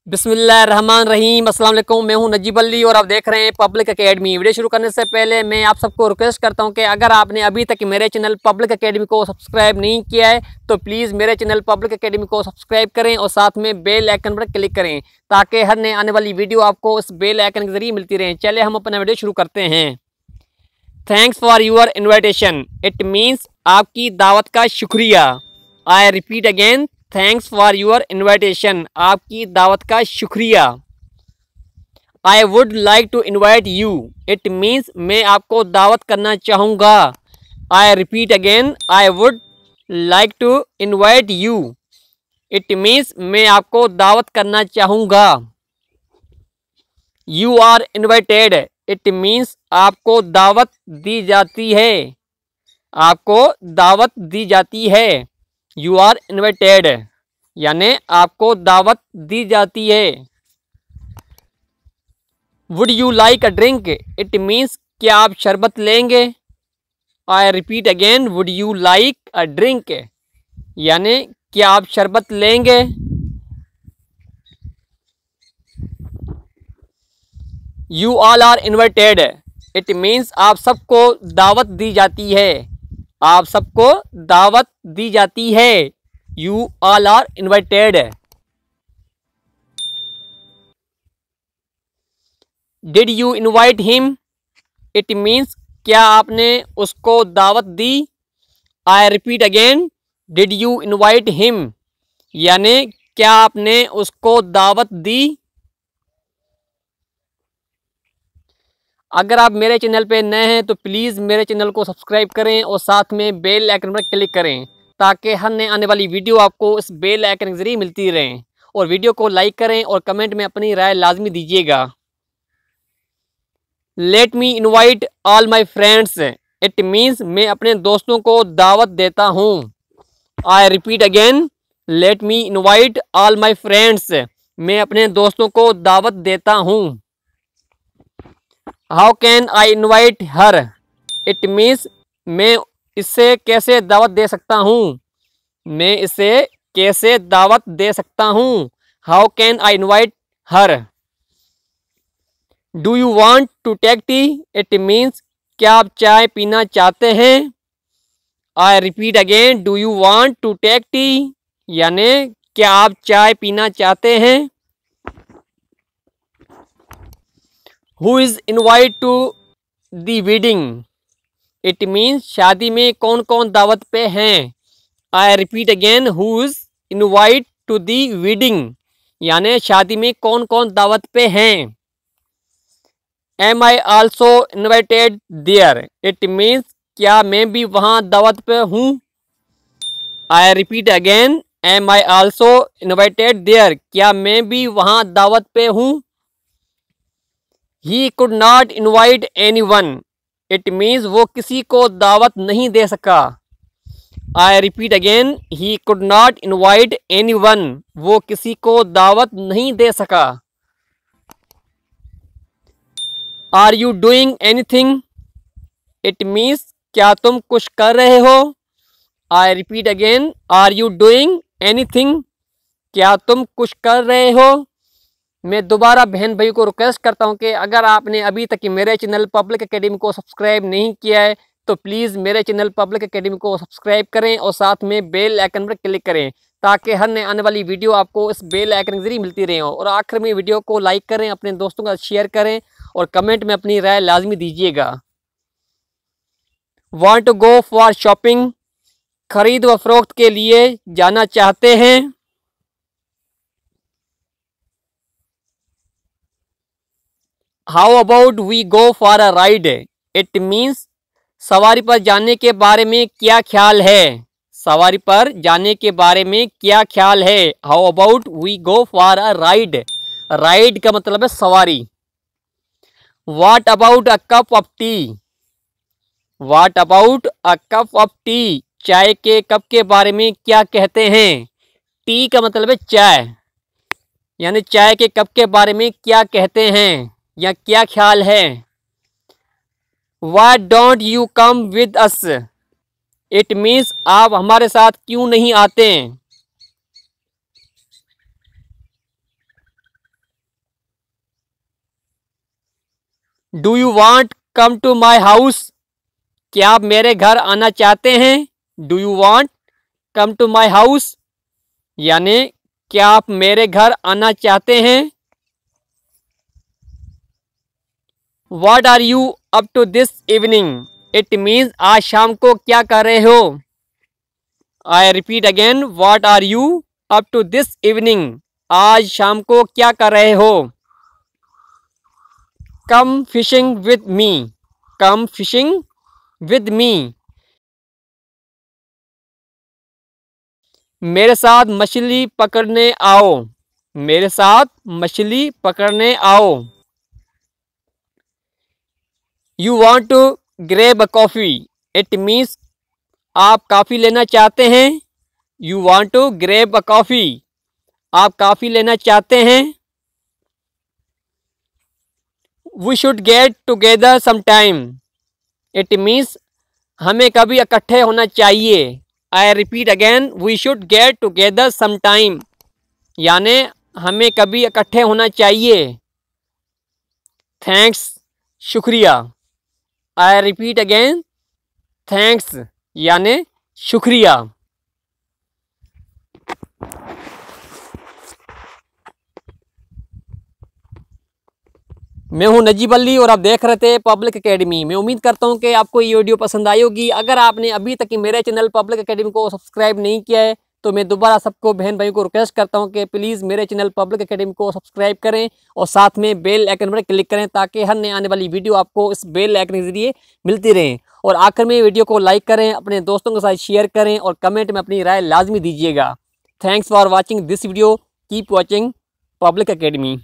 बिस्मिल्लाहिर्रहमानिर्रहीम। अस्सलाम वालेकुम। मैं हूं नजीब अली और आप देख रहे हैं पब्लिक एकेडमी। वीडियो शुरू करने से पहले मैं आप सबको रिक्वेस्ट करता हूं कि अगर आपने अभी तक मेरे चैनल पब्लिक एकेडमी को सब्सक्राइब नहीं किया है तो प्लीज़ मेरे चैनल पब्लिक एकेडमी को सब्सक्राइब करें और साथ में बेल आइकन पर क्लिक करें ताकि हर नए आने वाली वीडियो आपको उस बेल आइकन के जरिए मिलती रहे। चलिए हम अपना वीडियो शुरू करते हैं। Thanks for your invitation. It means आपकी दावत का शुक्रिया। I repeat again, thanks for your invitation. आपकी दावत का शुक्रिया। I would like to invite you. It means मैं आपको दावत करना चाहूँगा। I repeat again, I would like to invite you. It means मैं आपको दावत करना चाहूँगा। You are invited. It means आपको दावत दी जाती है। आपको दावत दी जाती है। यू आर इन्वाइटेड यानी आपको दावत दी जाती है। Would you like a drink. It means क्या आप शरबत लेंगे। I repeat again, would you like a drink यानी क्या आप शरबत लेंगे। You all are invited. It means आप सबको दावत दी जाती है। आप सबको दावत दी जाती है। You all are invited. Did you invite him. It means क्या आपने उसको दावत दी। I repeat again, did you invite him यानी क्या आपने उसको दावत दी। अगर आप मेरे चैनल पे नए हैं तो प्लीज़ मेरे चैनल को सब्सक्राइब करें और साथ में बेल आइकन पर क्लिक करें ताकि हर नए आने वाली वीडियो आपको इस बेल आइकन के जरिए मिलती रहें। और वीडियो को लाइक करें और कमेंट में अपनी राय लाजमी दीजिएगा। Let me invite all my friends. It means मैं अपने दोस्तों को दावत देता हूँ। I repeat again, let me invite all my friends. मैं अपने दोस्तों को दावत देता हूँ। How can I invite her. It means मैं इससे कैसे दावत दे सकता हूँ। मैं इसे कैसे दावत दे सकता हूँ। How can I invite her. Do you want to take tea. It means क्या आप चाय पीना चाहते हैं। I repeat again, do you want to take tea यानी क्या आप चाय पीना चाहते हैं। Who is invite to the wedding. It means शादी में कौन कौन दावत पे हैं। I repeat again, who is invite to the wedding यानी शादी में कौन कौन दावत पे हैं। Am I also invited there. It means क्या मैं भी वहाँ दावत पे हूँ। I repeat again, am I also invited there क्या मैं भी वहाँ दावत पे हूँ। He could not invite anyone. It means वो किसी को दावत नहीं दे सका। I repeat again, he could not invite anyone वो किसी को दावत नहीं दे सका। Are you doing anything. It means क्या तुम कुछ कर रहे हो। I repeat again, are you doing anything क्या तुम कुछ कर रहे हो। मैं दोबारा बहन भाई को रिक्वेस्ट करता हूं कि अगर आपने अभी तक मेरे चैनल पब्लिक एकेडमी को सब्सक्राइब नहीं किया है तो प्लीज़ मेरे चैनल पब्लिक एकेडमी को सब्सक्राइब करें और साथ में बेल आइकन पर क्लिक करें ताकि हर नए आने वाली वीडियो आपको इस बेल आइकन के जरिए मिलती रहे। और आखिर में वीडियो को लाइक करें, अपने दोस्तों का शेयर करें और कमेंट में अपनी राय लाजमी दीजिएगा। Want to go for shopping. खरीद व फरोख्त के लिए जाना चाहते हैं। How about we go for a ride. It means सवारी पर जाने के बारे में क्या ख्याल है। सवारी पर जाने के बारे में क्या ख्याल है। How about we go for a ride. Ride का मतलब है सवारी। What about a cup of tea. What about a cup of tea चाय के कप के बारे में क्या कहते हैं। टी का मतलब है चाय यानी चाय के कप के बारे में क्या कहते हैं या क्या ख्याल है। Why don't you come with us। It means आप हमारे साथ क्यों नहीं आते। Do you want come to my house? क्या आप मेरे घर आना चाहते हैं? Do you want come to my house, यानी क्या आप मेरे घर आना चाहते हैं? What are you up to this evening? It means आज शाम को क्या कर रहे हो? I repeat again, what are you up to this evening? आज शाम को क्या कर रहे हो? Come fishing with me. Come fishing with me. मेरे साथ मछली पकड़ने आओ. मेरे साथ मछली पकड़ने आओ. You want to grab a coffee. It means आप कॉफ़ी लेना चाहते हैं. You want to grab a coffee. आप कॉफ़ी लेना चाहते हैं. We should get together sometime. It means हमें कभी इकट्ठे होना चाहिए. I repeat again, we should get together sometime. यानी हमें कभी इकट्ठे होना चाहिए. Thanks, शुक्रिया. I repeat again, thanks यानी शुक्रिया. मैं हूं नजीब अली और आप देख रहे थे पब्लिक एकेडमी. मैं उम्मीद करता हूं कि आपको ये वीडियो पसंद आई होगी. अगर आपने अभी तक मेरे चैनल पब्लिक एकेडमी को सब्सक्राइब नहीं किया है तो मैं दोबारा सबको बहन भाई को रिक्वेस्ट करता हूं कि प्लीज़ मेरे चैनल पब्लिक एकेडमी को सब्सक्राइब करें और साथ में बेल आइकन पर क्लिक करें ताकि हर नए आने वाली वीडियो आपको इस बेल आइकन के जरिए मिलती रहें. और आखिर में वीडियो को लाइक करें, अपने दोस्तों के साथ शेयर करें और कमेंट में अपनी राय लाजमी दीजिएगा. Thanks for watching this video. Keep watching public academy.